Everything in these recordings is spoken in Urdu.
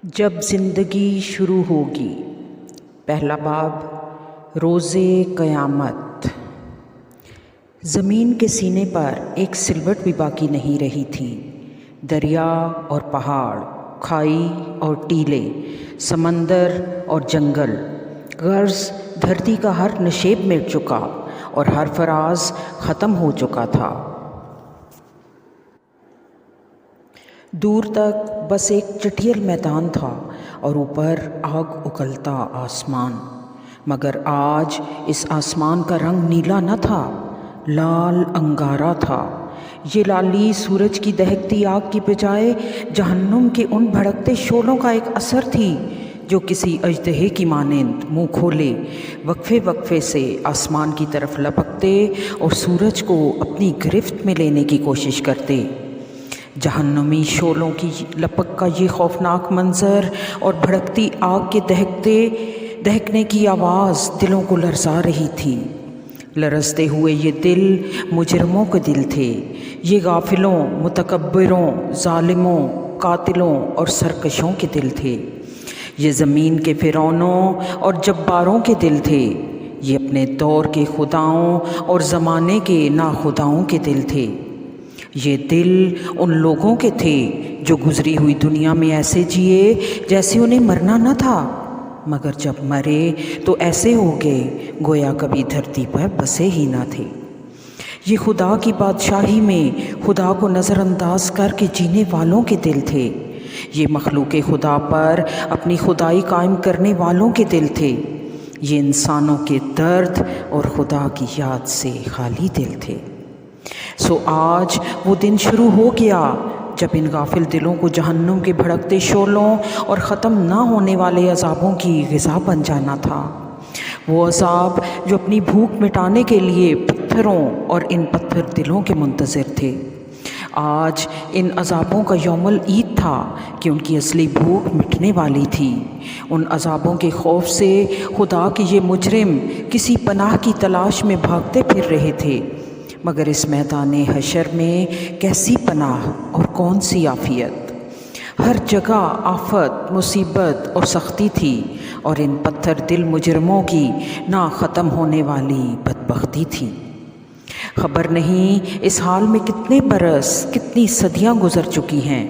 جب زندگی شروع ہوگی۔ پہلا باب، روزے قیامت۔ زمین کے سینے پر ایک سلوٹ بھی باقی نہیں رہی تھی۔ دریا اور پہاڑ، کھائی اور ٹیلے، سمندر اور جنگل، غرض دھرتی کا ہر نشیب مٹ چکا اور ہر فراز ختم ہو چکا تھا۔ دور تک بس ایک چٹیل میدان تھا اور اوپر آگ اگلتا آسمان، مگر آج اس آسمان کا رنگ نیلا نہ تھا، لال انگارا تھا۔ یہ لالی سورج کی دہکتی آگ کی بجائے جہنم کے ان بھڑکتے شعلوں کا ایک اثر تھی جو کسی اژدہے کی مانند منہ کھولے وقفے وقفے سے آسمان کی طرف لپکتے اور سورج کو اپنی گرفت میں لینے کی کوشش کرتے۔ جہنمی شعلوں کی لپک کا یہ خوفناک منظر اور بھڑکتی آگ کے دہکنے کی آواز دلوں کو لرزا رہی تھی۔ لرزتے ہوئے یہ دل مجرموں کے دل تھے، یہ غافلوں، متکبروں، ظالموں، قاتلوں اور سرکشوں کے دل تھے۔ یہ زمین کے فرعونوں اور جباروں کے دل تھے، یہ اپنے دور کے خداؤں اور زمانے کے ناخداؤں کے دل تھے۔ یہ دل ان لوگوں کے تھے جو گزری ہوئی دنیا میں ایسے جیے جیسے انہیں مرنا نہ تھا، مگر جب مرے تو ایسے ہو گئے گویا کبھی دھرتی پر بسے ہی نہ تھے۔ یہ خدا کی بادشاہی میں خدا کو نظر انداز کر کے جینے والوں کے دل تھے، یہ مخلوق خدا پر اپنی خدائی قائم کرنے والوں کے دل تھے، یہ انسانوں کے درد اور خدا کی یاد سے خالی دل تھے۔ سو آج وہ دن شروع ہو گیا جب ان غافل دلوں کو جہنم کے بھڑکتے شعلوں اور ختم نہ ہونے والے عذابوں کی غذا بن جانا تھا۔ وہ عذاب جو اپنی بھوک مٹانے کے لیے پتھروں اور ان پتھر دلوں کے منتظر تھے۔ آج ان عذابوں کا یوم العید تھا کہ ان کی اصلی بھوک مٹنے والی تھی۔ ان عذابوں کے خوف سے خدا کے یہ مجرم کسی پناہ کی تلاش میں بھاگتے پھر رہے تھے، مگر اس میدان حشر میں کیسی پناہ اور کون سی عافیت! ہر جگہ آفت، مصیبت اور سختی تھی، اور ان پتھر دل مجرموں کی نہ ختم ہونے والی بدبختی تھی۔ خبر نہیں اس حال میں کتنے برس، کتنی صدیاں گزر چکی ہیں۔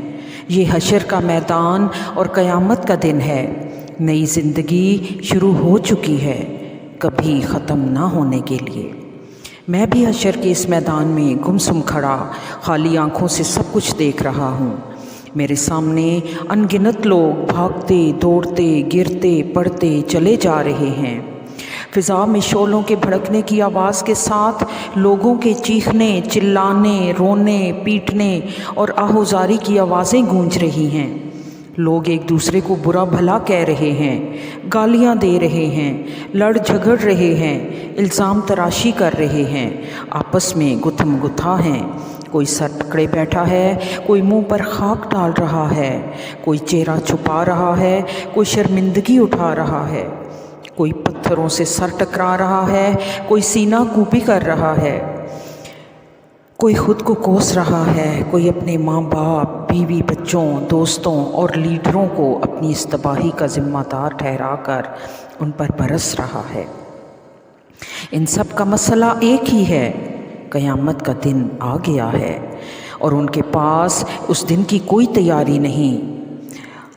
یہ حشر کا میدان اور قیامت کا دن ہے۔ نئی زندگی شروع ہو چکی ہے، کبھی ختم نہ ہونے کے لیے۔ میں بھی حشر کے اس میدان میں گمسم کھڑا خالی آنکھوں سے سب کچھ دیکھ رہا ہوں۔ میرے سامنے ان گنت لوگ بھاگتے، دوڑتے، گرتے، پڑتے چلے جا رہے ہیں۔ فضا میں شعلوں کے بھڑکنے کی آواز کے ساتھ لوگوں کے چیخنے، چلانے، رونے، پیٹنے اور آہوزاری کی آوازیں گونج رہی ہیں۔ لوگ ایک دوسرے کو برا بھلا کہہ رہے ہیں، گالیاں دے رہے ہیں، لڑ جھگڑ رہے ہیں، الزام تراشی کر رہے ہیں، آپس میں گتھم گتھا ہیں۔ کوئی سر پکڑے بیٹھا ہے، کوئی منہ پر خاک ڈال رہا ہے، کوئی چہرہ چھپا رہا ہے، کوئی شرمندگی اٹھا رہا ہے، کوئی پتھروں سے سر ٹکرا رہا ہے، کوئی سینہ کوبی کر رہا ہے، کوئی خود کو کوس رہا ہے، کوئی اپنے ماں باپ، بیوی بچوں، دوستوں اور لیڈروں کو اپنی اس تباہی کا ذمہ دار ٹھہرا کر ان پر برس رہا ہے۔ ان سب کا مسئلہ ایک ہی ہے، قیامت کا دن آ گیا ہے اور ان کے پاس اس دن کی کوئی تیاری نہیں۔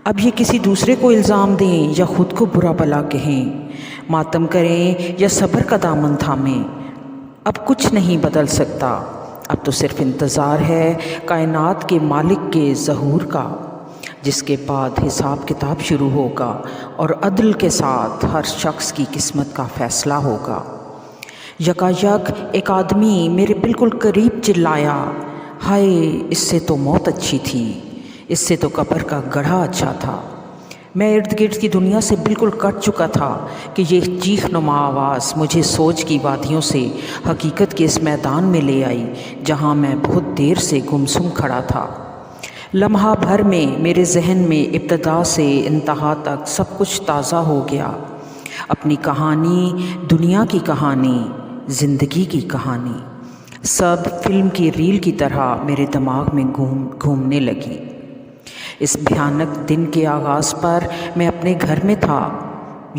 اب یہ کسی دوسرے کو الزام دیں یا خود کو برا بھلا کہیں، ماتم کریں یا صبر کا دامن تھامیں، اب کچھ نہیں بدل سکتا۔ اب تو صرف انتظار ہے کائنات کے مالک کے ظہور کا، جس کے بعد حساب کتاب شروع ہوگا اور عدل کے ساتھ ہر شخص کی قسمت کا فیصلہ ہوگا۔ یکایک ایک آدمی میرے بالکل قریب چلایا، ہائے، اس سے تو موت اچھی تھی، اس سے تو قبر کا گڑھا اچھا تھا۔ میں ارد گرد کی دنیا سے بالکل کٹ چکا تھا کہ یہ چیخ نما آواز مجھے سوچ کی وادیوں سے حقیقت کے اس میدان میں لے آئی جہاں میں بہت دیر سے گمسم کھڑا تھا۔ لمحہ بھر میں میرے ذہن میں ابتدا سے انتہا تک سب کچھ تازہ ہو گیا۔ اپنی کہانی، دنیا کی کہانی، زندگی کی کہانی، سب فلم کی ریل کی طرح میرے دماغ میں گھومنے لگی۔ اس بھیانک دن کے آغاز پر میں اپنے گھر میں تھا۔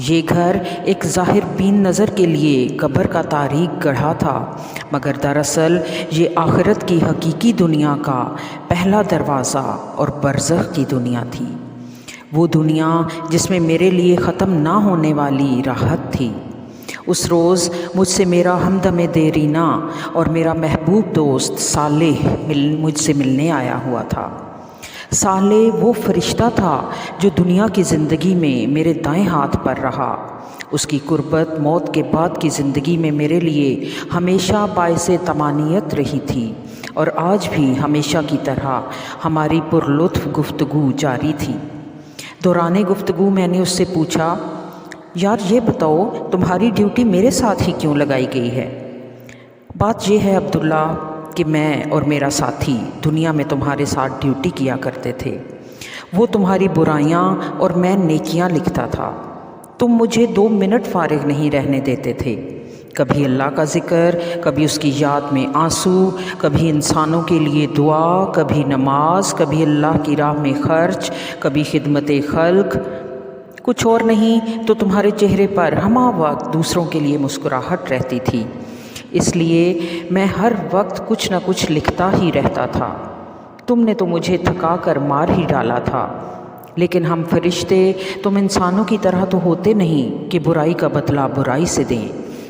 یہ گھر ایک ظاہر بین نظر کے لیے قبر کا تاریک گڑھا تھا، مگر دراصل یہ آخرت کی حقیقی دنیا کا پہلا دروازہ اور برزخ کی دنیا تھی، وہ دنیا جس میں میرے لیے ختم نہ ہونے والی راحت تھی۔ اس روز مجھ سے میرا ہمدم دیرینہ اور میرا محبوب دوست صالح مجھ سے ملنے آیا ہوا تھا۔ صالح وہ فرشتہ تھا جو دنیا کی زندگی میں میرے دائیں ہاتھ پر رہا۔ اس کی قربت موت کے بعد کی زندگی میں میرے لیے ہمیشہ باعث طمانینت رہی تھی، اور آج بھی ہمیشہ کی طرح ہماری پرلطف گفتگو جاری تھی۔ دوران گفتگو میں نے اس سے پوچھا، یار یہ بتاؤ تمہاری ڈیوٹی میرے ساتھ ہی کیوں لگائی گئی ہے؟ بات یہ ہے عبداللہ کہ میں اور میرا ساتھی دنیا میں تمہارے ساتھ ڈیوٹی کیا کرتے تھے۔ وہ تمہاری برائیاں اور میں نیکیاں لکھتا تھا۔ تم مجھے 2 منٹ فارغ نہیں رہنے دیتے تھے۔ کبھی اللہ کا ذکر، کبھی اس کی یاد میں آنسو، کبھی انسانوں کے لیے دعا، کبھی نماز، کبھی اللہ کی راہ میں خرچ، کبھی خدمت خلق۔ کچھ اور نہیں تو تمہارے چہرے پر ہمہ وقت دوسروں کے لیے مسکراہٹ رہتی تھی، اس لیے میں ہر وقت کچھ نہ کچھ لکھتا ہی رہتا تھا۔ تم نے تو مجھے تھکا کر مار ہی ڈالا تھا، لیکن ہم فرشتے تم انسانوں کی طرح تو ہوتے نہیں کہ برائی کا بدلہ برائی سے دیں،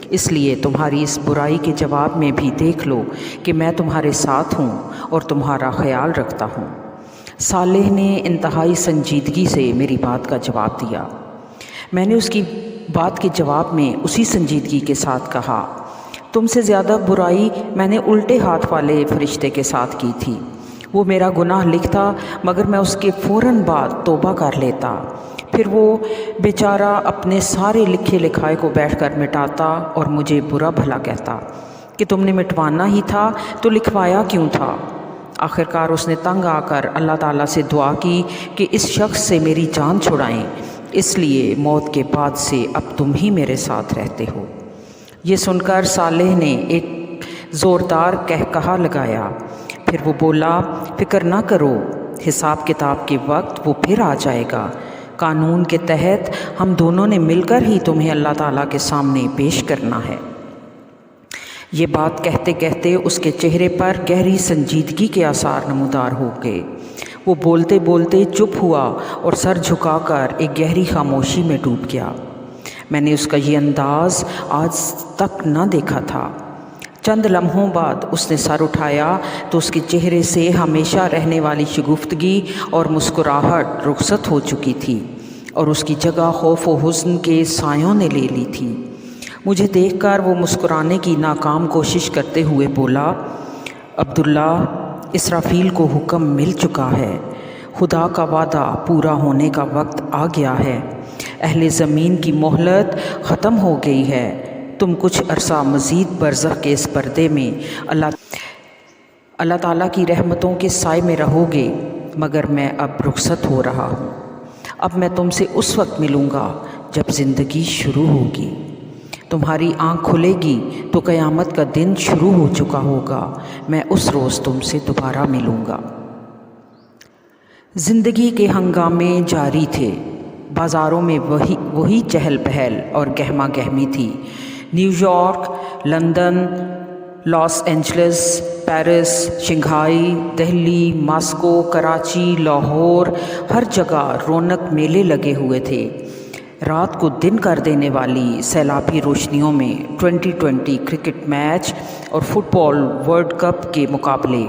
اس لیے تمہاری اس برائی کے جواب میں بھی دیکھ لو کہ میں تمہارے ساتھ ہوں اور تمہارا خیال رکھتا ہوں۔ صالح نے انتہائی سنجیدگی سے میری بات کا جواب دیا۔ میں نے اس کی بات کے جواب میں اسی سنجیدگی کے ساتھ کہا، تم سے زیادہ برائی میں نے الٹے ہاتھ والے فرشتے کے ساتھ کی تھی۔ وہ میرا گناہ لکھتا، مگر میں اس کے فوراً بعد توبہ کر لیتا، پھر وہ بیچارہ اپنے سارے لکھے لکھائے کو بیٹھ کر مٹاتا اور مجھے برا بھلا کہتا کہ تم نے مٹوانا ہی تھا تو لکھوایا کیوں تھا۔ آخرکار اس نے تنگ آ کر اللہ تعالیٰ سے دعا کی کہ اس شخص سے میری جان چھڑائیں، اس لیے موت کے بعد سے اب تم ہی میرے ساتھ رہتے ہو۔ یہ سن کر صالح نے ایک زوردار قہقہہ لگایا، پھر وہ بولا، فکر نہ کرو، حساب کتاب کے وقت وہ پھر آ جائے گا۔ قانون کے تحت ہم دونوں نے مل کر ہی تمہیں اللہ تعالیٰ کے سامنے پیش کرنا ہے۔ یہ بات کہتے کہتے اس کے چہرے پر گہری سنجیدگی کے آثار نمودار ہو گئے۔ وہ بولتے بولتے چپ ہوا اور سر جھکا کر ایک گہری خاموشی میں ڈوب گیا۔ میں نے اس کا یہ انداز آج تک نہ دیکھا تھا۔ چند لمحوں بعد اس نے سر اٹھایا تو اس کے چہرے سے ہمیشہ رہنے والی شگفتگی اور مسکراہٹ رخصت ہو چکی تھی، اور اس کی جگہ خوف و حزن کے سایوں نے لے لی تھی۔ مجھے دیکھ کر وہ مسکرانے کی ناکام کوشش کرتے ہوئے بولا، عبداللہ، اسرافیل کو حکم مل چکا ہے، خدا کا وعدہ پورا ہونے کا وقت آ گیا ہے، اہل زمین کی مہلت ختم ہو گئی ہے، تم کچھ عرصہ مزید برزخ کے اس پردے میں اللہ تعالیٰ کی رحمتوں کے سائے میں رہو گے، مگر میں اب رخصت ہو رہا ہوں۔ اب میں تم سے اس وقت ملوں گا جب زندگی شروع ہوگی۔ تمہاری آنکھ کھلے گی تو قیامت کا دن شروع ہو چکا ہوگا، میں اس روز تم سے دوبارہ ملوں گا۔ زندگی کے ہنگامے جاری تھے، بازاروں میں وہی چہل پہل اور گہما گہمی تھی۔ New York, London, Los Angeles, Paris, Shanghai, Delhi, Moscow, Karachi, Lahore, ہر جگہ رونق میلے لگے ہوئے تھے۔ رات کو دن کر دینے والی سیلابی روشنیوں میں 2020 کرکٹ میچ اور فٹ بال ورلڈ کپ کے مقابلے،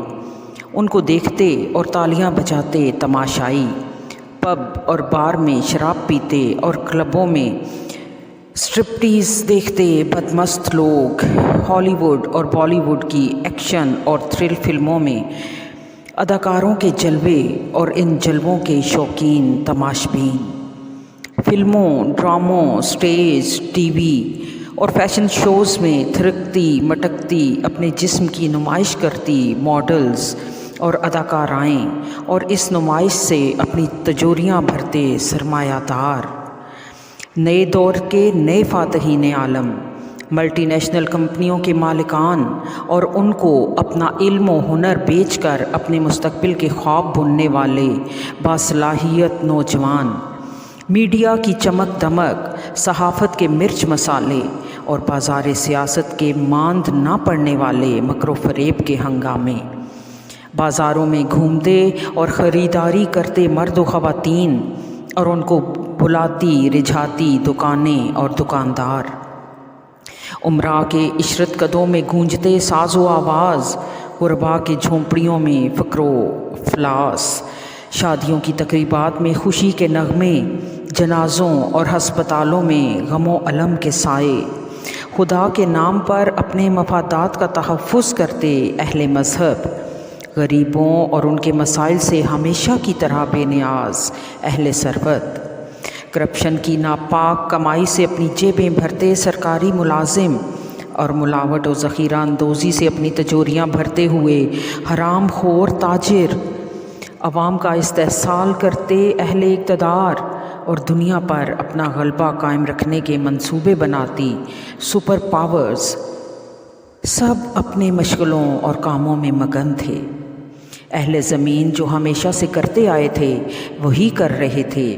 ان کو دیکھتے اور تالیاں بجاتے تماشائی، پب اور بار میں شراب پیتے اور کلبوں میں سٹرپٹیز دیکھتے بدمست لوگ، ہالی ووڈ اور بالی ووڈ کی ایکشن اور تھرل فلموں میں اداکاروں کے جلوے اور ان جلووں کے شوقین تماشبین، فلموں، ڈراموں، سٹیج، ٹی وی اور فیشن شوز میں تھرکتی مٹکتی اپنے جسم کی نمائش کرتی ماڈلز اور اداکارائیں، اور اس نمائش سے اپنی تجوریاں بھرتے سرمایہ دار، نئے دور کے نئے فاتحین عالم، ملٹی نیشنل کمپنیوں کے مالکان اور ان کو اپنا علم و ہنر بیچ کر اپنے مستقبل کے خواب بننے والے باصلاحیت نوجوان، میڈیا کی چمک دمک، صحافت کے مرچ مسالے اور بازار سیاست کے ماند نہ پڑنے والے مکر و فریب کے ہنگامے، بازاروں میں گھومتے اور خریداری کرتے مرد و خواتین اور ان کو بلاتی رجھاتی دکانیں اور دکاندار، امراء کے عشرت قدوں میں گونجتے ساز و آواز، غربا کے جھونپڑیوں میں فقر و افلاس، شادیوں کی تقریبات میں خوشی کے نغمے، جنازوں اور ہسپتالوں میں غم و الم کے سائے، خدا کے نام پر اپنے مفادات کا تحفظ کرتے اہل مذہب، غریبوں اور ان کے مسائل سے ہمیشہ کی طرح بے نیاز اہل ثروت، کرپشن کی ناپاک کمائی سے اپنی جیبیں بھرتے سرکاری ملازم اور ملاوٹ و ذخیرہ اندوزی سے اپنی تجوریاں بھرتے ہوئے حرام خور تاجر، عوام کا استحصال کرتے اہل اقتدار اور دنیا پر اپنا غلبہ قائم رکھنے کے منصوبے بناتی سپر پاورز، سب اپنے مشغلوں اور کاموں میں مگن تھے۔ اہل زمین جو ہمیشہ سے کرتے آئے تھے وہی کر رہے تھے۔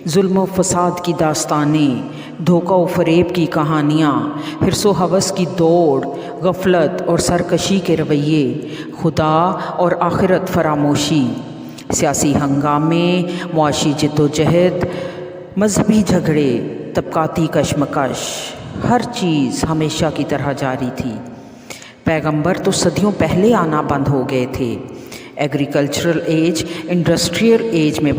ظلم و فساد کی داستانیں، دھوکہ و فریب کی کہانیاں، حرص و ہوس کی دوڑ، غفلت اور سرکشی کے رویے، خدا اور آخرت فراموشی، سیاسی ہنگامے، معاشی جد و جہد، مذہبی جھگڑے، طبقاتی کشمکش، ہر چیز ہمیشہ کی طرح جاری تھی۔ پیغمبر تو صدیوں پہلے آنا بند ہو گئے تھے۔ ایگریکلچرل ایج انڈسٹریل ایج میں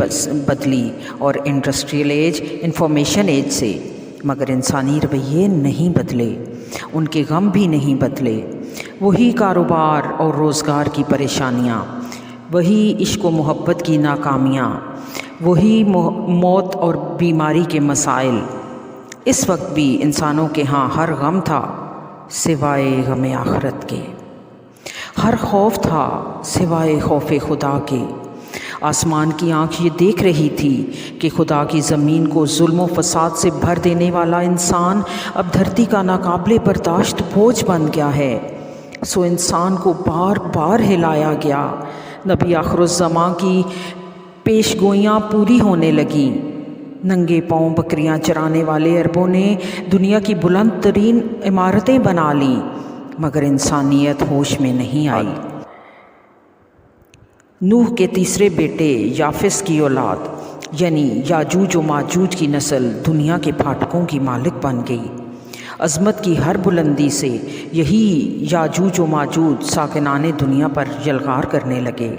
بدلی اور انڈسٹریل ایج انفارمیشن ایج سے، مگر انسانی رویے نہیں بدلے، ان کے غم بھی نہیں بدلے۔ وہی کاروبار اور روزگار کی پریشانیاں، وہی عشق و محبت کی ناکامیاں، وہی موت اور بیماری کے مسائل۔ اس وقت بھی انسانوں کے ہاں ہر غم تھا سوائے غم آخرت کے، ہر خوف تھا سوائے خوف خدا کے۔ آسمان کی آنکھ یہ دیکھ رہی تھی کہ خدا کی زمین کو ظلم و فساد سے بھر دینے والا انسان اب دھرتی کا ناقابل برداشت بوجھ بن گیا ہے، سو انسان کو بار بار ہلایا گیا۔ نبی آخر الزماں کی پیش گوئیاں پوری ہونے لگیں۔ ننگے پاؤں بکریاں چرانے والے عربوں نے دنیا کی بلند ترین عمارتیں بنا لیں، مگر انسانیت ہوش میں نہیں آئی۔ نوح کے تیسرے بیٹے یافس کی اولاد یعنی یاجوج و ماجوج کی نسل دنیا کے پھاٹکوں کی مالک بن گئی۔ عظمت کی ہر بلندی سے یہی یاجوج و ماجوج ساکنان دنیا پر یلغار کرنے لگے۔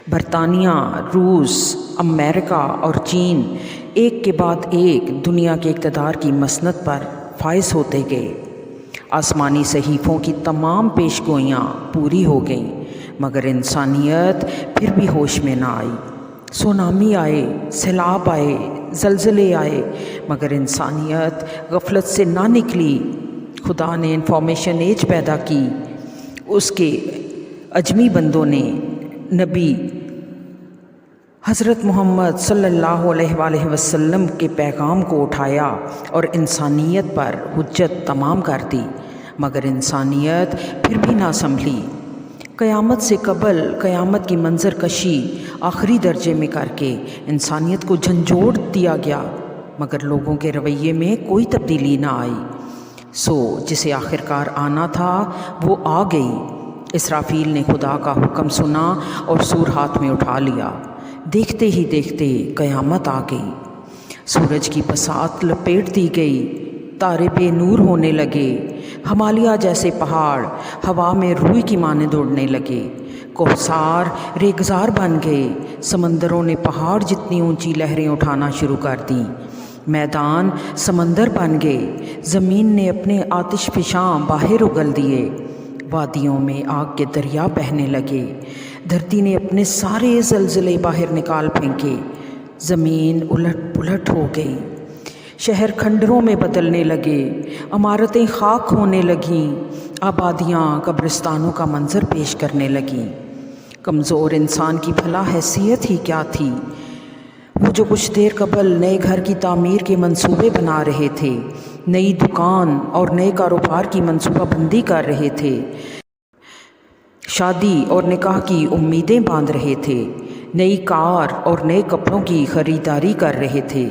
برطانیہ، روس، امریکہ اور چین ایک کے بعد ایک دنیا کے اقتدار کی مسند پر فائز ہوتے گئے۔ آسمانی صحیفوں کی تمام پیش گوئیاں پوری ہو گئیں، مگر انسانیت پھر بھی ہوش میں نہ آئی۔ سونامی آئے، سیلاب آئے، زلزلے آئے، مگر انسانیت غفلت سے نہ نکلی۔ خدا نے انفارمیشن ایج پیدا کی، اس کے اجمی بندوں نے نبی حضرت محمد صلی اللہ علیہ وآلہ وسلم کے پیغام کو اٹھایا اور انسانیت پر حجت تمام کر دی، مگر انسانیت پھر بھی نہ سنبھلی۔ قیامت سے قبل قیامت کی منظر کشی آخری درجے میں کر کے انسانیت کو جھنجھوڑ دیا گیا، مگر لوگوں کے رویے میں کوئی تبدیلی نہ آئی۔ سو جسے آخرکار آنا تھا وہ آ گئی۔ اسرافیل نے خدا کا حکم سنا اور سور ہاتھ میں اٹھا لیا۔ دیکھتے ہی دیکھتے قیامت آ گئی، سورج کی بساط لپیٹ دی گئی، تارے بے نور ہونے لگے، ہمالیہ جیسے پہاڑ ہوا میں روئی کی مانند اڑنے لگے، کوہسار ریگزار بن گئے، سمندروں نے پہاڑ جتنی اونچی لہریں اٹھانا شروع کر دیں، میدان سمندر بن گئے، زمین نے اپنے آتش فشاں باہر اگل دیے، وادیوں میں آگ کے دریا بہنے لگے، دھرتی نے اپنے سارے زلزلے باہر نکال پھینکے، زمین الٹ پلٹ ہو گئی، شہر کھنڈروں میں بدلنے لگے، عمارتیں خاک ہونے لگیں، آبادیاں قبرستانوں کا منظر پیش کرنے لگیں۔ کمزور انسان کی بھلا حیثیت ہی کیا تھی؟ وہ جو کچھ دیر قبل نئے گھر کی تعمیر کے منصوبے بنا رہے تھے، نئی دکان اور نئے کاروبار کی منصوبہ بندی کر رہے تھے، شادی اور نکاح کی امیدیں باندھ رہے تھے، نئی کار اور نئے کپڑوں کی خریداری کر رہے تھے،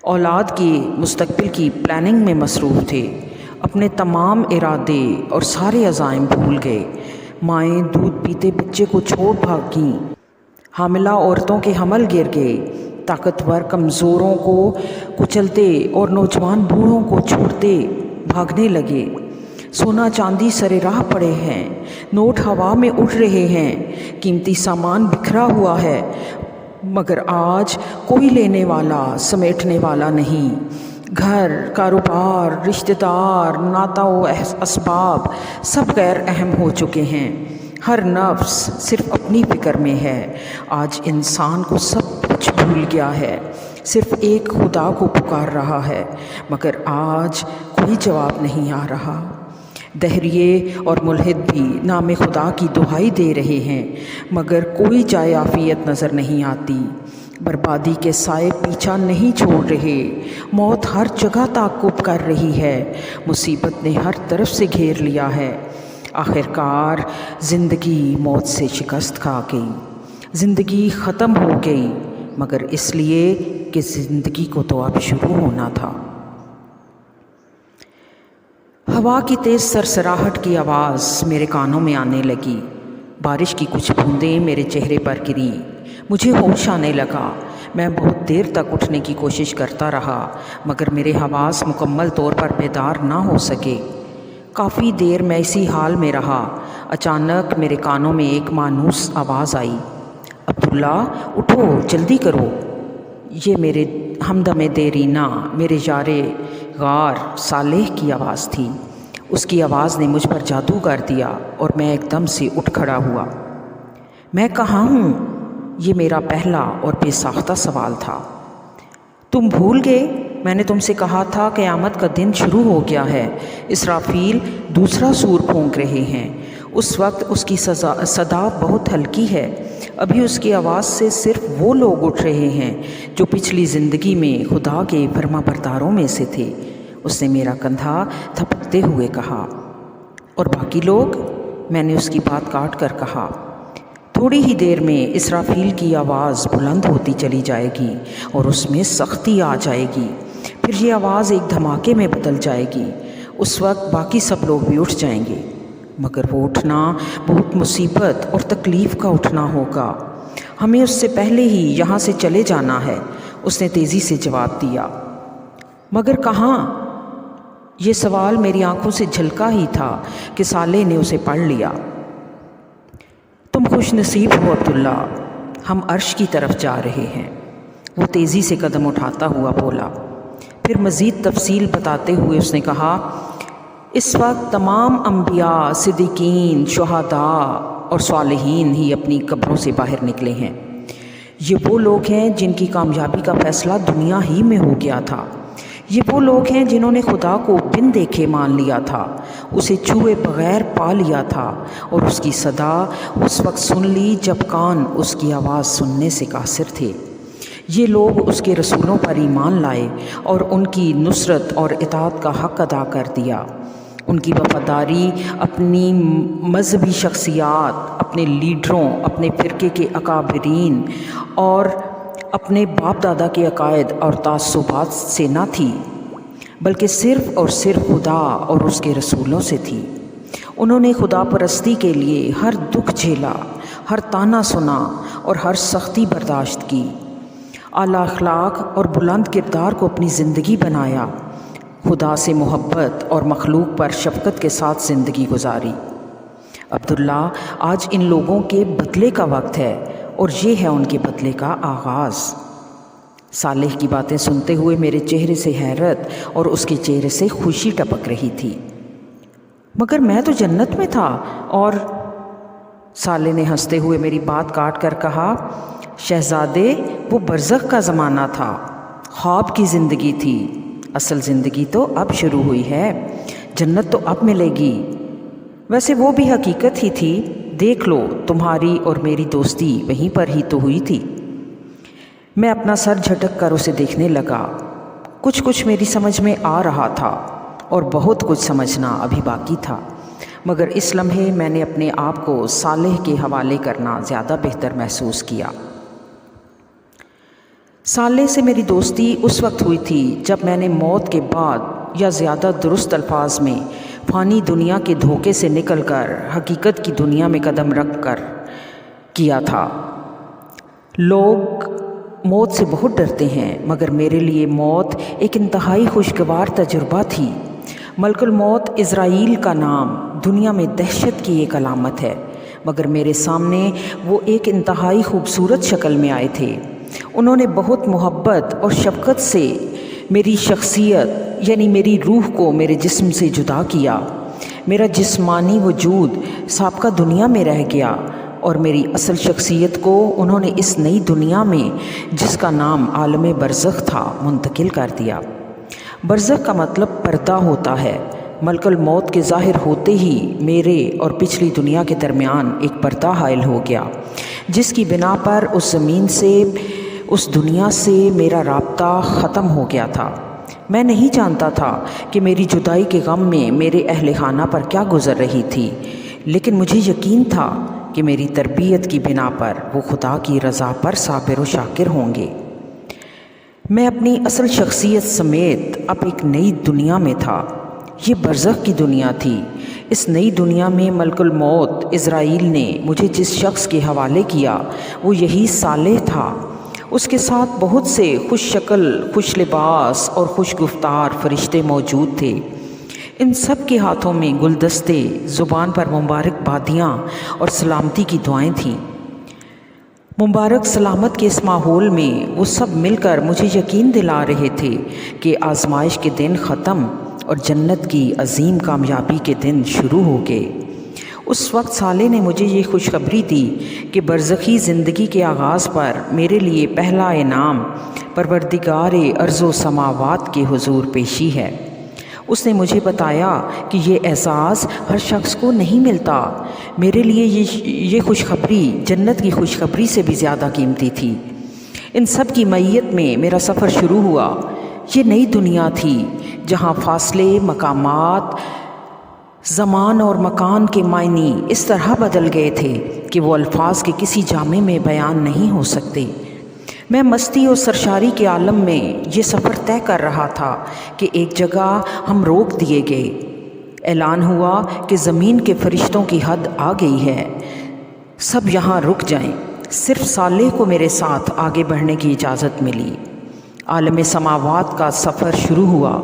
اولاد کے مستقبل کی پلاننگ میں مصروف تھے، اپنے تمام ارادے اور سارے عزائم بھول گئے۔ مائیں دودھ پیتے بچے کو چھوڑ بھاگیں، حاملہ عورتوں کے حمل گر گئے، طاقتور کمزوروں کو کچلتے اور نوجوان بوڑھوں کو چھوڑتے بھاگنے لگے۔ سونا چاندی سرے راہ پڑے ہیں، نوٹ ہوا میں اڑ رہے ہیں، قیمتی سامان بکھرا ہوا ہے، مگر آج کوئی لینے والا سمیٹنے والا نہیں۔ گھر، کاروبار، رشتہ دار، ناتا و اسباب سب غیر اہم ہو چکے ہیں۔ ہر نفس صرف اپنی فکر میں ہے۔ آج انسان کو سب کچھ بھول گیا ہے، صرف ایک خدا کو پکار رہا ہے، مگر آج کوئی جواب نہیں آ رہا۔ دہریے اور ملحد بھی نام خدا کی دہائی دے رہے ہیں، مگر کوئی جائے عافیت نظر نہیں آتی۔ بربادی کے سائے پیچھا نہیں چھوڑ رہے، موت ہر جگہ تعاقب کر رہی ہے، مصیبت نے ہر طرف سے گھیر لیا ہے۔ آخرکار زندگی موت سے شکست کھا گئی، زندگی ختم ہو گئی، مگر اس لیے کہ زندگی کو تو اب شروع ہونا تھا۔ ہوا کی تیز سرسراہٹ کی آواز میرے کانوں میں آنے لگی، بارش کی کچھ بوندیں میرے چہرے پر گریں، مجھے ہوش آنے لگا۔ میں بہت دیر تک اٹھنے کی کوشش کرتا رہا، مگر میرے حواس مکمل طور پر بیدار نہ ہو سکے۔ کافی دیر میں اسی حال میں رہا۔ اچانک میرے کانوں میں ایک مانوس آواز آئی، عبداللہ اٹھو، جلدی کرو۔ یہ میرے ہمدم دیرینہ، میرے یار غار صالح کی آواز تھی۔ اس کی آواز نے مجھ پر جادو کر دیا اور میں ایک دم سے اٹھ کھڑا ہوا۔ میں کہاں ہوں؟ یہ میرا پہلا اور بے ساختہ سوال تھا۔ تم بھول گئے؟ میں نے تم سے کہا تھا قیامت کا دن شروع ہو گیا ہے، اسرافیل دوسرا سور پھونک رہے ہیں۔ اس وقت اس کی صدا بہت ہلکی ہے، ابھی اس کی آواز سے صرف وہ لوگ اٹھ رہے ہیں جو پچھلی زندگی میں خدا کے فرما برداروں میں سے تھے۔ اس نے میرا کندھا تھپکتے ہوئے کہا۔ اور باقی لوگ؟ میں نے اس کی بات کاٹ کر کہا۔ تھوڑی ہی دیر میں اسرافیل کی آواز بلند ہوتی چلی جائے گی اور اس میں سختی آ جائے گی، پھر یہ آواز ایک دھماکے میں بدل جائے گی۔ اس وقت باقی سب لوگ بھی اٹھ جائیں گے، مگر وہ اٹھنا بہت مصیبت اور تکلیف کا اٹھنا ہوگا۔ ہمیں اس سے پہلے ہی یہاں سے چلے جانا ہے، اس نے تیزی سے جواب دیا۔ مگر کہاں؟ یہ سوال میری آنکھوں سے جھلکا ہی تھا کہ صالح نے اسے پڑھ لیا۔ تم خوش نصیب ہو عبداللہ، ہم عرش کی طرف جا رہے ہیں، وہ تیزی سے قدم اٹھاتا ہوا بولا۔ پھر مزید تفصیل بتاتے ہوئے اس نے کہا، اس وقت تمام انبیاء، صدیقین، شہداء اور صالحین ہی اپنی قبروں سے باہر نکلے ہیں۔ یہ وہ لوگ ہیں جن کی کامیابی کا فیصلہ دنیا ہی میں ہو گیا تھا۔ یہ وہ لوگ ہیں جنہوں نے خدا کو بن دیکھے مان لیا تھا، اسے چھوئے بغیر پا لیا تھا، اور اس کی صدا اس وقت سن لی جب کان اس کی آواز سننے سے قاصر تھے۔ یہ لوگ اس کے رسولوں پر ایمان لائے اور ان کی نصرت اور اطاعت کا حق ادا کر دیا۔ ان کی وفاداری اپنی مذہبی شخصیات، اپنے لیڈروں، اپنے فرقے کے اکابرین اور اپنے باپ دادا کے عقائد اور تعصبات سے نہ تھی، بلکہ صرف اور صرف خدا اور اس کے رسولوں سے تھی۔ انہوں نے خدا پرستی کے لیے ہر دکھ جھیلا، ہر طعنہ سنا اور ہر سختی برداشت کی، اعلیٰ اخلاق اور بلند کردار کو اپنی زندگی بنایا، خدا سے محبت اور مخلوق پر شفقت کے ساتھ زندگی گزاری۔ عبداللہ، آج ان لوگوں کے بدلے کا وقت ہے اور یہ ہے ان کے بدلے کا آغاز۔ صالح کی باتیں سنتے ہوئے میرے چہرے سے حیرت اور اس کے چہرے سے خوشی ٹپک رہی تھی۔ مگر میں تو جنت میں تھا، اور صالح نے ہنستے ہوئے میری بات کاٹ کر کہا، شہزادے، وہ برزخ کا زمانہ تھا، خواب کی زندگی تھی، اصل زندگی تو اب شروع ہوئی ہے، جنت تو اب ملے گی۔ ویسے وہ بھی حقیقت ہی تھی، دیکھ لو، تمہاری اور میری دوستی وہیں پر ہی تو ہوئی تھی۔ میں اپنا سر جھٹک کر اسے دیکھنے لگا۔ کچھ میری سمجھ میں آ رہا تھا اور بہت کچھ سمجھنا ابھی باقی تھا، مگر اس لمحے میں نے اپنے آپ کو صالح کے حوالے کرنا زیادہ بہتر محسوس کیا۔ صالح سے میری دوستی اس وقت ہوئی تھی جب میں نے موت کے بعد، یا زیادہ درست الفاظ میں فانی دنیا کے دھوکے سے نکل کر حقیقت کی دنیا میں قدم رکھ کر کیا تھا۔ لوگ موت سے بہت ڈرتے ہیں، مگر میرے لیے موت ایک انتہائی خوشگوار تجربہ تھی۔ ملک الموت عزرائیل کا نام دنیا میں دہشت کی ایک علامت ہے، مگر میرے سامنے وہ ایک انتہائی خوبصورت شکل میں آئے تھے۔ انہوں نے بہت محبت اور شفقت سے میری شخصیت یعنی میری روح کو میرے جسم سے جدا کیا۔ میرا جسمانی وجود سابقہ دنیا میں رہ گیا اور میری اصل شخصیت کو انہوں نے اس نئی دنیا میں، جس کا نام عالم برزخ تھا، منتقل کر دیا۔ برزخ کا مطلب پردہ ہوتا ہے۔ ملک الموت کے ظاہر ہوتے ہی میرے اور پچھلی دنیا کے درمیان ایک پردہ حائل ہو گیا، جس کی بنا پر اس زمین سے، اس دنیا سے میرا رابطہ ختم ہو گیا تھا۔ میں نہیں جانتا تھا کہ میری جدائی کے غم میں میرے اہل خانہ پر کیا گزر رہی تھی، لیکن مجھے یقین تھا کہ میری تربیت کی بنا پر وہ خدا کی رضا پر صابر و شاکر ہوں گے۔ میں اپنی اصل شخصیت سمیت اب ایک نئی دنیا میں تھا۔ یہ برزخ کی دنیا تھی۔ اس نئی دنیا میں ملک الموت عزرائیل نے مجھے جس شخص کے حوالے کیا وہ یہی صالح تھا۔ اس کے ساتھ بہت سے خوش شکل، خوش لباس اور خوش گفتار فرشتے موجود تھے۔ ان سب کے ہاتھوں میں گلدستے، زبان پر مبارک بادیاں اور سلامتی کی دعائیں تھیں۔ مبارک سلامت کے اس ماحول میں وہ سب مل کر مجھے یقین دلا رہے تھے کہ آزمائش کے دن ختم اور جنت کی عظیم کامیابی کے دن شروع ہو گئے۔ اس وقت صالح نے مجھے یہ خوشخبری دی کہ برزخی زندگی کے آغاز پر میرے لیے پہلا انعام پروردگار ارض و سماوات کے حضور پیشی ہے۔ اس نے مجھے بتایا کہ یہ اعزاز ہر شخص کو نہیں ملتا۔ میرے لیے یہ خوشخبری جنت کی خوشخبری سے بھی زیادہ قیمتی تھی۔ ان سب کی معیت میں میرا سفر شروع ہوا۔ یہ نئی دنیا تھی جہاں فاصلے، مقامات، زمان اور مکان کے معنی اس طرح بدل گئے تھے کہ وہ الفاظ کے کسی جامع میں بیان نہیں ہو سکتے۔ میں مستی اور سرشاری کے عالم میں یہ سفر طے کر رہا تھا کہ ایک جگہ ہم روک دیے گئے۔ اعلان ہوا کہ زمین کے فرشتوں کی حد آ گئی ہے، سب یہاں رک جائیں۔ صرف صالح کو میرے ساتھ آگے بڑھنے کی اجازت ملی۔ عالم سماوات کا سفر شروع ہوا۔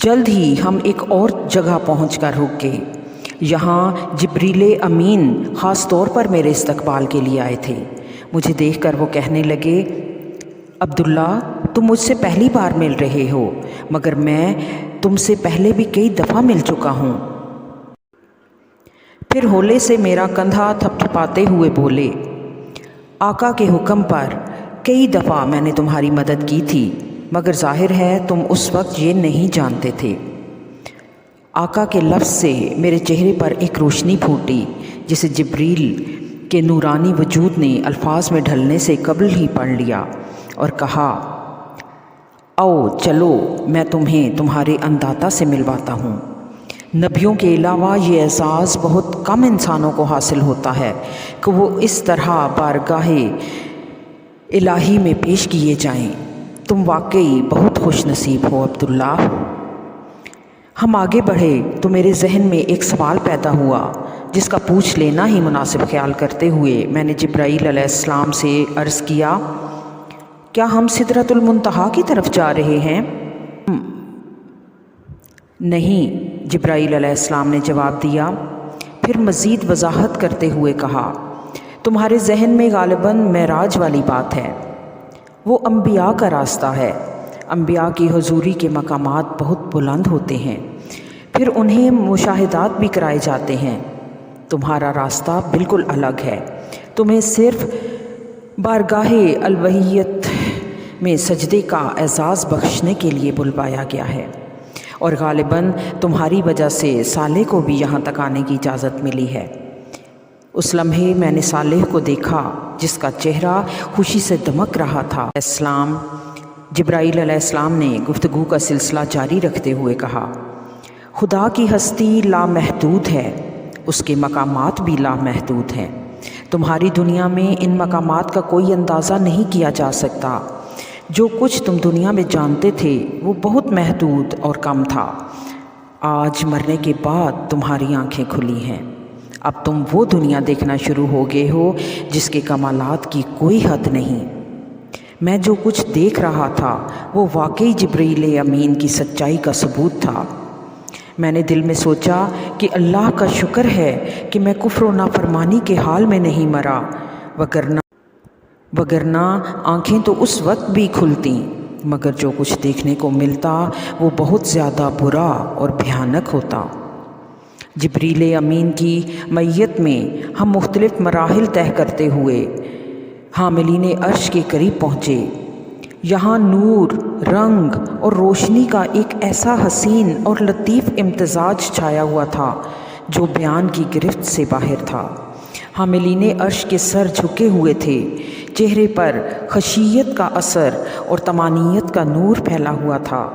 جلد ہی ہم ایک اور جگہ پہنچ کر رک گئے۔ یہاں جبریل امین خاص طور پر میرے استقبال کے لیے آئے تھے۔ مجھے دیکھ کر وہ کہنے لگے، عبداللہ، تم مجھ سے پہلی بار مل رہے ہو، مگر میں تم سے پہلے بھی کئی دفعہ مل چکا ہوں۔ پھر ہولے سے میرا کندھا تھپتھپاتے ہوئے بولے، آقا کے حکم پر کئی دفعہ میں نے تمہاری مدد کی تھی، مگر ظاہر ہے تم اس وقت یہ نہیں جانتے تھے۔ آقا کے لفظ سے میرے چہرے پر ایک روشنی پھوٹی جسے جبریل کے نورانی وجود نے الفاظ میں ڈھلنے سے قبل ہی پڑھ لیا اور کہا، آؤ چلو میں تمہیں تمہارے انداتا سے ملواتا ہوں۔ نبیوں کے علاوہ یہ اعزاز بہت کم انسانوں کو حاصل ہوتا ہے کہ وہ اس طرح بارگاہ الہی میں پیش کیے جائیں۔ تم واقعی بہت خوش نصیب ہو عبداللہ۔ ہم آگے بڑھے تو میرے ذہن میں ایک سوال پیدا ہوا جس کا پوچھ لینا ہی مناسب خیال کرتے ہوئے میں نے جبرائیل علیہ السلام سے عرض کیا، کیا ہم سدرۃ المنتہا کی طرف جا رہے ہیں؟ نہیں، جبرائیل علیہ السلام نے جواب دیا۔ پھر مزید وضاحت کرتے ہوئے کہا، تمہارے ذہن میں غالباً معراج والی بات ہے۔ وہ انبیاء کا راستہ ہے۔ انبیاء کی حضوری کے مقامات بہت بلند ہوتے ہیں، پھر انہیں مشاہدات بھی کرائے جاتے ہیں۔ تمہارا راستہ بالکل الگ ہے۔ تمہیں صرف بارگاہ الوہیت میں سجدے کا اعزاز بخشنے کے لیے بلوایا گیا ہے، اور غالباً تمہاری وجہ سے صالح کو بھی یہاں تک آنے کی اجازت ملی ہے۔ اس لمحے میں نے صالح کو دیکھا جس کا چہرہ خوشی سے دمک رہا تھا۔ اسلام جبرائیل علیہ السلام نے گفتگو کا سلسلہ جاری رکھتے ہوئے کہا، خدا کی ہستی لامحدود ہے، اس کے مقامات بھی لامحدود ہیں۔ تمہاری دنیا میں ان مقامات کا کوئی اندازہ نہیں کیا جا سکتا۔ جو کچھ تم دنیا میں جانتے تھے وہ بہت محدود اور کم تھا۔ آج مرنے کے بعد تمہاری آنکھیں کھلی ہیں۔ اب تم وہ دنیا دیکھنا شروع ہو گئے ہو جس کے کمالات کی کوئی حد نہیں۔ میں جو کچھ دیکھ رہا تھا وہ واقعی جبرائیل امین کی سچائی کا ثبوت تھا۔ میں نے دل میں سوچا کہ اللہ کا شکر ہے کہ میں کفر و نافرمانی کے حال میں نہیں مرا، وگرنہ آنکھیں تو اس وقت بھی کھلتیں، مگر جو کچھ دیکھنے کو ملتا وہ بہت زیادہ برا اور بھیانک ہوتا۔ جبرائیل امین کی معیت میں ہم مختلف مراحل طے کرتے ہوئے حاملین عرش کے قریب پہنچے۔ یہاں نور، رنگ اور روشنی کا ایک ایسا حسین اور لطیف امتزاج چھایا ہوا تھا جو بیان کی گرفت سے باہر تھا۔ حاملین عرش کے سر جھکے ہوئے تھے، چہرے پر خشیت کا اثر اور طمانینت کا نور پھیلا ہوا تھا۔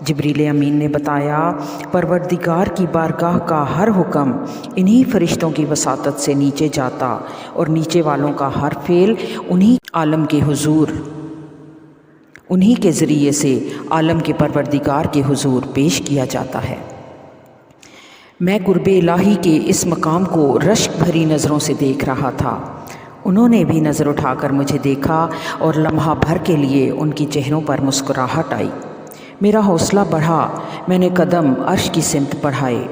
جبرائیل امین نے بتایا، پروردگار کی بارگاہ کا ہر حکم انہی فرشتوں کی وساطت سے نیچے جاتا اور نیچے والوں کا ہر فعل انہی عالم کے حضور، انہی کے ذریعے سے عالم کے پروردگار کے حضور پیش کیا جاتا ہے۔ میں قرب الہی کے اس مقام کو رشک بھری نظروں سے دیکھ رہا تھا۔ انہوں نے بھی نظر اٹھا کر مجھے دیکھا اور لمحہ بھر کے لیے ان کی چہروں پر مسکراہٹ آئی۔ میرا حوصلہ بڑھا، میں نے قدم عرش کی سمت بڑھائے۔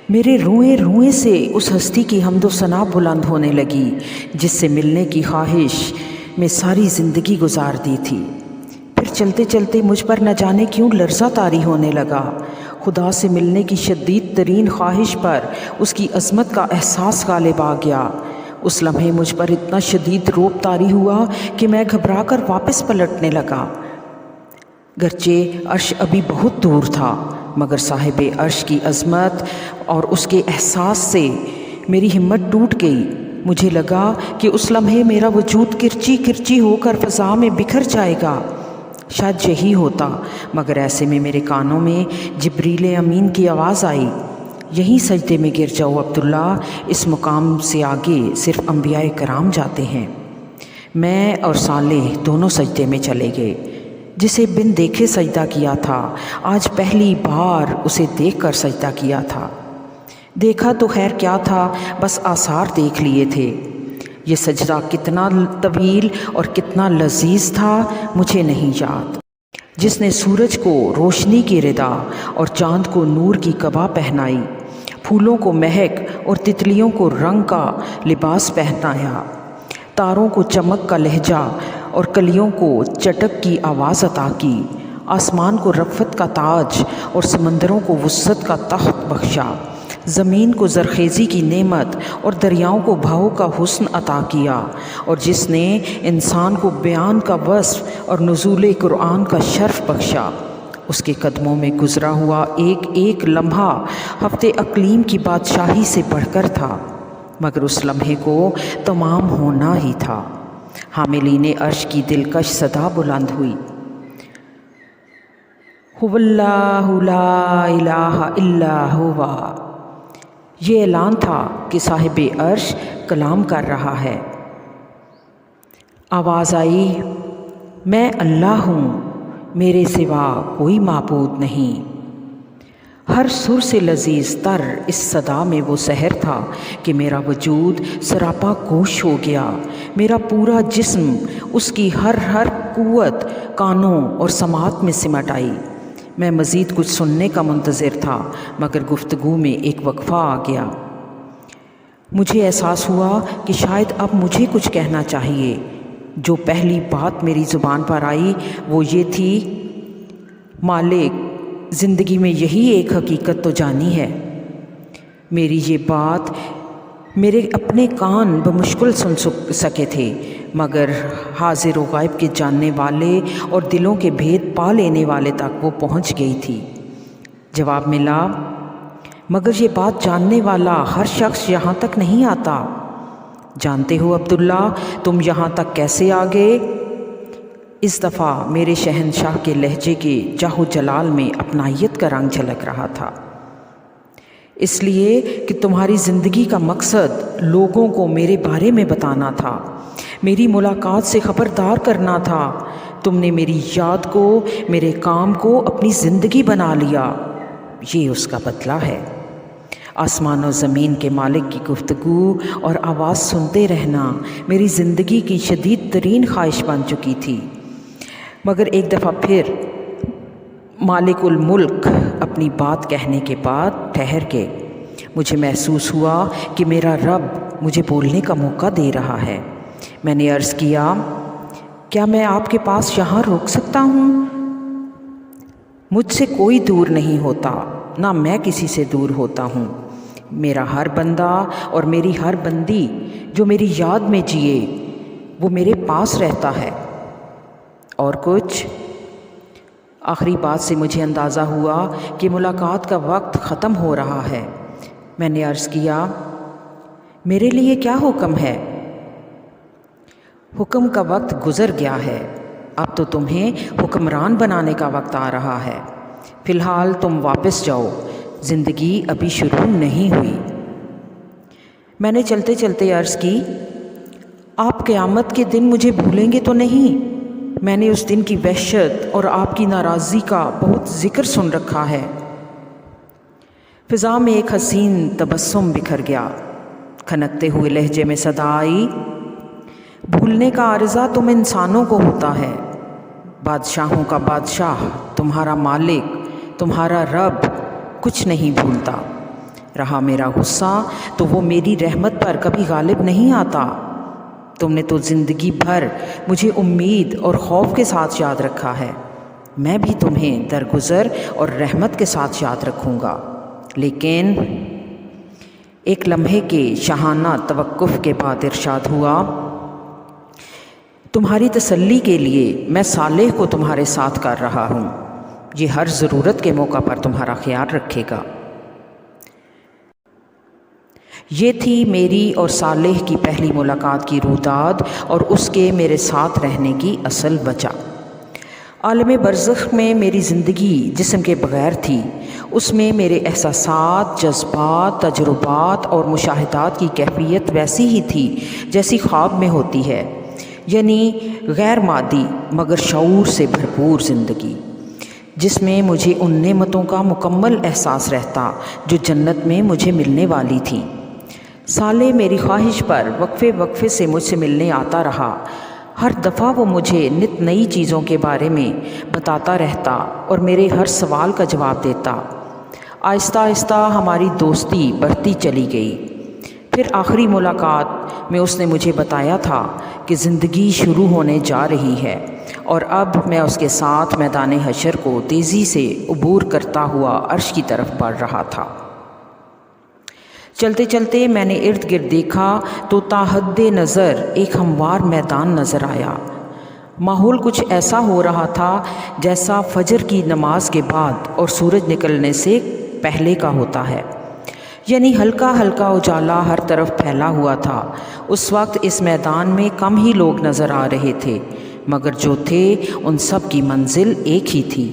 میرے روئیں روئیں سے اس ہستی کی حمد و ثنا بلند ہونے لگی جس سے ملنے کی خواہش میں ساری زندگی گزار دی تھی۔ پھر چلتے چلتے مجھ پر نہ جانے کیوں لرزہ طاری ہونے لگا۔ خدا سے ملنے کی شدید ترین خواہش پر اس کی عظمت کا احساس غالب آ گیا۔ اس لمحے مجھ پر اتنا شدید رعب طاری ہوا کہ میں گھبرا کر واپس پلٹنے لگا۔ گرچہ عرش ابھی بہت دور تھا، مگر صاحب عرش کی عظمت اور اس کے احساس سے میری ہمت ٹوٹ گئی۔ مجھے لگا کہ اس لمحے میرا وجود کرچی کرچی ہو کر فضا میں بکھر جائے گا۔ شاید یہی ہوتا، مگر ایسے میں میرے کانوں میں جبرائیل امین کی آواز آئی، یہیں سجدے میں گر جاؤ عبداللہ، اس مقام سے آگے صرف انبیاء کرام جاتے ہیں۔ میں اور صالح دونوں سجدے میں چلے گئے۔ جسے بن دیکھے سجدہ کیا تھا، آج پہلی بار اسے دیکھ کر سجدہ کیا تھا۔ دیکھا تو خیر کیا تھا، بس آثار دیکھ لیے تھے۔ یہ سجدہ کتنا طویل اور کتنا لذیذ تھا مجھے نہیں یاد۔ جس نے سورج کو روشنی کی ردا اور چاند کو نور کی قبا پہنائی، پھولوں کو مہک اور تتلیوں کو رنگ کا لباس پہنایا، تاروں کو چمک کا لہجہ اور کلیوں کو چٹک کی آواز عطا کی، آسمان کو رفعت کا تاج اور سمندروں کو وسعت کا تخت بخشا، زمین کو زرخیزی کی نعمت اور دریاؤں کو بہاؤ کا حسن عطا کیا، اور جس نے انسان کو بیان کا وصف اور نزول قرآن کا شرف بخشا، اس کے قدموں میں گزرا ہوا ایک ایک لمحہ ہفتے اقلیم کی بادشاہی سے بڑھ کر تھا، مگر اس لمحے کو تمام ہونا ہی تھا۔ حاملین عرش کی دلکش صدا بلند ہوئی، هو اللہ لا الہ الا ہوا۔ یہ اعلان تھا کہ صاحب عرش کلام کر رہا ہے۔ آواز آئی، میں اللہ ہوں، میرے سوا کوئی معبود نہیں۔ ہر سر سے لذیذ تر اس صدا میں وہ سحر تھا کہ میرا وجود سراپا گوش ہو گیا، میرا پورا جسم اس کی ہر قوت کانوں اور سماعت میں سمٹ آئی۔ میں مزید کچھ سننے کا منتظر تھا، مگر گفتگو میں ایک وقفہ آ گیا۔ مجھے احساس ہوا کہ شاید اب مجھے کچھ کہنا چاہیے۔ جو پہلی بات میری زبان پر آئی وہ یہ تھی، مالک، زندگی میں یہی ایک حقیقت تو جانی ہے۔ میری یہ بات میرے اپنے کان بمشکل سن سکے تھے، مگر حاضر و غائب کے جاننے والے اور دلوں کے بھید پا لینے والے تک وہ پہنچ گئی تھی۔ جواب ملا، مگر یہ بات جاننے والا ہر شخص یہاں تک نہیں آتا۔ جانتے ہو عبداللہ، تم یہاں تک کیسے آ گئے؟ اس دفعہ میرے شہنشاہ کے لہجے کے جاہ و جلال میں اپنائیت کا رنگ جھلک رہا تھا۔ اس لیے کہ تمہاری زندگی کا مقصد لوگوں کو میرے بارے میں بتانا تھا، میری ملاقات سے خبردار کرنا تھا۔ تم نے میری یاد کو، میرے کام کو اپنی زندگی بنا لیا۔ یہ اس کا بدلہ ہے۔ آسمان و زمین کے مالک کی گفتگو اور آواز سنتے رہنا میری زندگی کی شدید ترین خواہش بن چکی تھی، مگر ایک دفعہ پھر مالک الملک اپنی بات کہنے کے بعد ٹھہر گئے۔ مجھے محسوس ہوا کہ میرا رب مجھے بولنے کا موقع دے رہا ہے۔ میں نے عرض کیا، کیا میں آپ کے پاس یہاں روک سکتا ہوں؟ مجھ سے کوئی دور نہیں ہوتا، نہ میں کسی سے دور ہوتا ہوں۔ میرا ہر بندہ اور میری ہر بندی جو میری یاد میں جیے وہ میرے پاس رہتا ہے۔ اور کچھ؟ آخری بات سے مجھے اندازہ ہوا کہ ملاقات کا وقت ختم ہو رہا ہے۔ میں نے عرض کیا، میرے لیے کیا حکم ہے؟ حکم کا وقت گزر گیا ہے، اب تو تمہیں حکمران بنانے کا وقت آ رہا ہے۔ فی الحال تم واپس جاؤ، زندگی ابھی شروع نہیں ہوئی۔ میں نے چلتے چلتے عرض کی، آپ قیامت کے دن مجھے بھولیں گے تو نہیں؟ میں نے اس دن کی وحشت اور آپ کی ناراضی کا بہت ذکر سن رکھا ہے۔ فضا میں ایک حسین تبسم بکھر گیا۔ کھنکتے ہوئے لہجے میں صدا آئی، بھولنے کا عارضہ تم انسانوں کو ہوتا ہے، بادشاہوں کا بادشاہ، تمہارا مالک، تمہارا رب کچھ نہیں بھولتا۔ رہا میرا غصہ تو وہ میری رحمت پر کبھی غالب نہیں آتا۔ تم نے تو زندگی بھر مجھے امید اور خوف کے ساتھ یاد رکھا ہے، میں بھی تمہیں درگزر اور رحمت کے ساتھ یاد رکھوں گا۔ لیکن ایک لمحے کے شاہانہ توقف کے بعد ارشاد ہوا، تمہاری تسلی کے لیے میں صالح کو تمہارے ساتھ کر رہا ہوں، یہ ہر ضرورت کے موقع پر تمہارا خیال رکھے گا۔ یہ تھی میری اور صالح کی پہلی ملاقات کی رویداد اور اس کے میرے ساتھ رہنے کی اصل وجہ۔ عالم برزخ میں میری زندگی جسم کے بغیر تھی، اس میں میرے احساسات، جذبات، تجربات اور مشاہدات کی کیفیت ویسی ہی تھی جیسی خواب میں ہوتی ہے، یعنی غیر مادی مگر شعور سے بھرپور زندگی، جس میں مجھے ان نعمتوں کا مکمل احساس رہتا جو جنت میں مجھے ملنے والی تھیں۔ صالح میری خواہش پر وقفے وقفے سے مجھ سے ملنے آتا رہا۔ ہر دفعہ وہ مجھے نت نئی چیزوں کے بارے میں بتاتا رہتا اور میرے ہر سوال کا جواب دیتا۔ آہستہ آہستہ ہماری دوستی بڑھتی چلی گئی۔ پھر آخری ملاقات میں اس نے مجھے بتایا تھا کہ زندگی شروع ہونے جا رہی ہے اور اب میں اس کے ساتھ میدان حشر کو تیزی سے عبور کرتا ہوا عرش کی طرف بڑھ رہا تھا۔ چلتے چلتے میں نے ارد گرد دیکھا تو تا حد نظر ایک ہموار میدان نظر آیا۔ ماحول کچھ ایسا ہو رہا تھا جیسا فجر کی نماز کے بعد اور سورج نکلنے سے پہلے کا ہوتا ہے، یعنی ہلکا ہلکا اجالا ہر طرف پھیلا ہوا تھا۔ اس وقت اس میدان میں کم ہی لوگ نظر آ رہے تھے، مگر جو تھے ان سب کی منزل ایک ہی تھی۔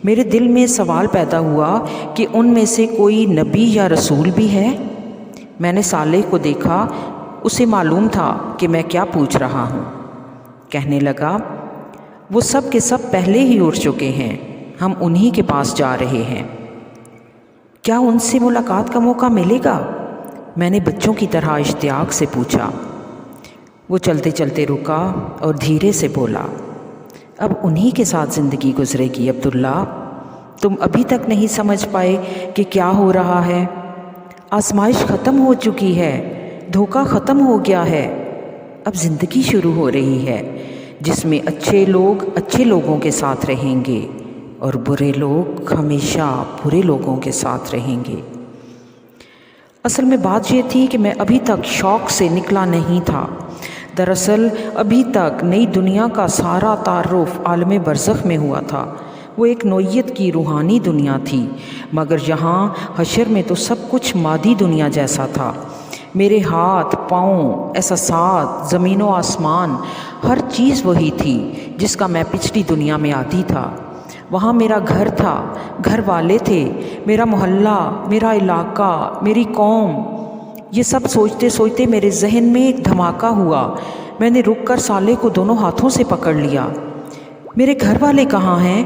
میرے دل میں سوال پیدا ہوا کہ ان میں سے کوئی نبی یا رسول بھی ہے؟ میں نے صالح کو دیکھا، اسے معلوم تھا کہ میں کیا پوچھ رہا ہوں۔ کہنے لگا، وہ سب کے سب پہلے ہی اٹھ چکے ہیں، ہم انہی کے پاس جا رہے ہیں۔ کیا ان سے ملاقات کا موقع ملے گا؟ میں نے بچوں کی طرح اشتیاق سے پوچھا۔ وہ چلتے چلتے رکا اور دھیرے سے بولا، اب انہی کے ساتھ زندگی گزرے گی عبداللہ، تم ابھی تک نہیں سمجھ پائے کہ کیا ہو رہا ہے۔ آزمائش ختم ہو چکی ہے، دھوکہ ختم ہو گیا ہے، اب زندگی شروع ہو رہی ہے جس میں اچھے لوگ اچھے لوگوں کے ساتھ رہیں گے اور برے لوگ ہمیشہ برے لوگوں کے ساتھ رہیں گے۔ اصل میں بات یہ تھی کہ میں ابھی تک شوق سے نکلا نہیں تھا۔ دراصل ابھی تک نئی دنیا کا سارا تعارف عالم برزخ میں ہوا تھا۔ وہ ایک نوعیت کی روحانی دنیا تھی، مگر یہاں حشر میں تو سب کچھ مادی دنیا جیسا تھا۔ میرے ہاتھ پاؤں احساسات زمین و آسمان ہر چیز وہی تھی جس کا میں پچھلی دنیا میں عادی تھا۔ وہاں میرا گھر تھا، گھر والے تھے، میرا محلہ، میرا علاقہ، میری قوم۔ یہ سب سوچتے سوچتے میرے ذہن میں ایک دھماکہ ہوا۔ میں نے رک کر سالے کو دونوں ہاتھوں سے پکڑ لیا۔ میرے گھر والے کہاں ہیں؟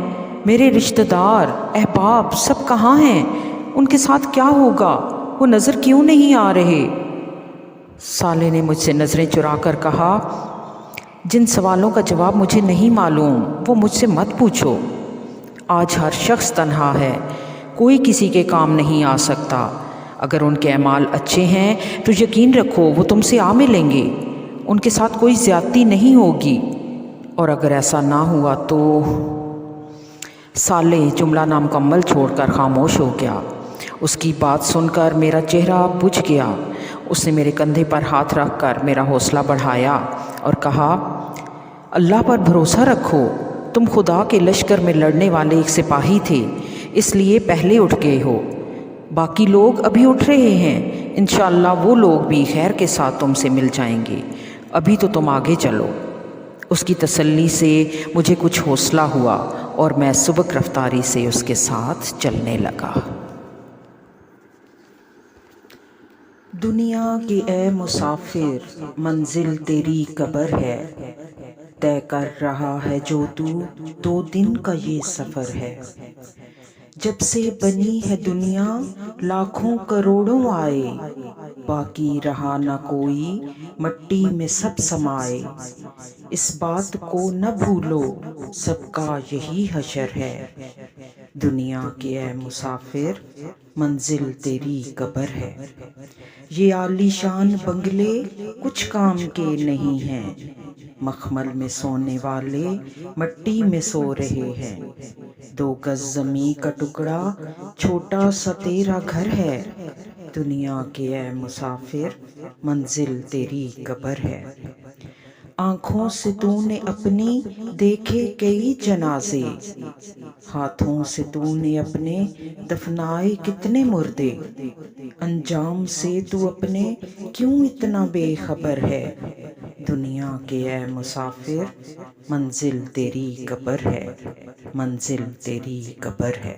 میرے رشتہ دار، احباب سب کہاں ہیں؟ ان کے ساتھ کیا ہوگا؟ وہ نظر کیوں نہیں آ رہے؟ سالے نے مجھ سے نظریں چرا کر کہا، جن سوالوں کا جواب مجھے نہیں معلوم وہ مجھ سے مت پوچھو۔ آج ہر شخص تنہا ہے، کوئی کسی کے کام نہیں آ سکتا۔ اگر ان کے اعمال اچھے ہیں تو یقین رکھو وہ تم سے آ ملیں گے، ان کے ساتھ کوئی زیادتی نہیں ہوگی، اور اگر ایسا نہ ہوا تو… سالے جملہ نامکمل چھوڑ کر خاموش ہو گیا۔ اس کی بات سن کر میرا چہرہ بجھ گیا۔ اس نے میرے کندھے پر ہاتھ رکھ کر میرا حوصلہ بڑھایا اور کہا، اللہ پر بھروسہ رکھو، تم خدا کے لشکر میں لڑنے والے ایک سپاہی تھے، اس لیے پہلے اٹھ گئے ہو، باقی لوگ ابھی اٹھ رہے ہیں، انشاءاللہ وہ لوگ بھی خیر کے ساتھ تم سے مل جائیں گے، ابھی تو تم آگے چلو۔ اس کی تسلی سے مجھے کچھ حوصلہ ہوا اور میں سبک رفتاری سے اس کے ساتھ چلنے لگا۔ دنیا کے اے مسافر، منزل تیری قبر ہے، طے کر رہا ہے جو تو 2 دن کا یہ سفر ہے۔ جب سے بنی ہے دنیا لاکھوں کروڑوں آئے، باقی رہا نہ کوئی مٹی میں سب سمائے۔ اس بات کو نہ بھولو سب کا یہی حشر ہے، دنیا کے اے مسافر منزل تیری قبر ہے۔ یہ عالی شان بنگلے کچھ کام کے نہیں ہیں، مخمل میں سونے والے مٹی میں سو رہے ہیں۔ 2 گز زمیں کا ٹکڑا چھوٹا سا تیرا گھر ہے، دنیا کے اے مسافر منزل تیری قبر ہے۔ آنکھوں سے تو نے اپنی دیکھے کئی جنازے، ہاتھوں سے تو نے اپنے دفنائے کتنے مردے، انجام سے تو اپنے کیوں اتنا بے خبر ہے، دنیا کے اے مسافر منزل تیری قبر ہے، منزل تیری قبر ہے۔